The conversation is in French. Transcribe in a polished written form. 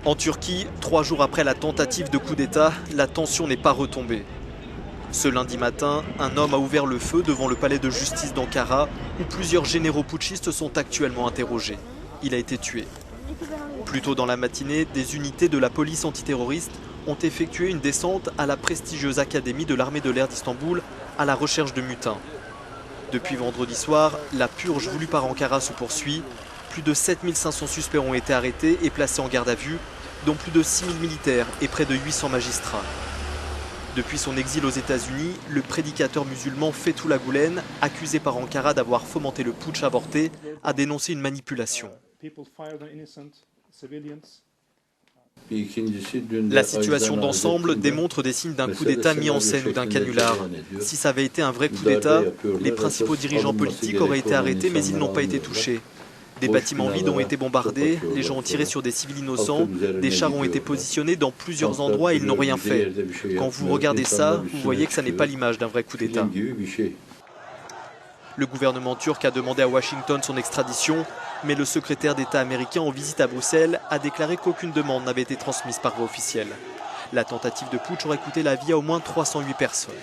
En Turquie, 3 jours après la tentative de coup d'État, la tension n'est pas retombée. Ce lundi matin, un homme a ouvert le feu devant le palais de justice d'Ankara, où plusieurs généraux putschistes sont actuellement interrogés. Il a été tué. Plus tôt dans la matinée, des unités de la police antiterroriste ont effectué une descente à la prestigieuse académie de l'armée de l'air d'Istanbul à la recherche de mutins. Depuis vendredi soir, la purge voulue par Ankara se poursuit. Plus de 7500 suspects ont été arrêtés et placés en garde à vue, dont plus de 6000 militaires et près de 800 magistrats. Depuis son exil aux États-Unis, le prédicateur musulman Fethullah Gülen, accusé par Ankara d'avoir fomenté le putsch avorté, a dénoncé une manipulation. La situation d'ensemble démontre des signes d'un coup d'État mis en scène ou d'un canular. Si ça avait été un vrai coup d'État, les principaux dirigeants politiques auraient été arrêtés mais ils n'ont pas été touchés. Des bâtiments vides ont été bombardés, les gens ont tiré sur des civils innocents, des chars ont été positionnés dans plusieurs endroits et ils n'ont rien fait. Quand vous regardez ça, vous voyez que ça n'est pas l'image d'un vrai coup d'État. Le gouvernement turc a demandé à Washington son extradition, mais le secrétaire d'État américain en visite à Bruxelles a déclaré qu'aucune demande n'avait été transmise par voie officielle. La tentative de putsch aurait coûté la vie à au moins 308 personnes.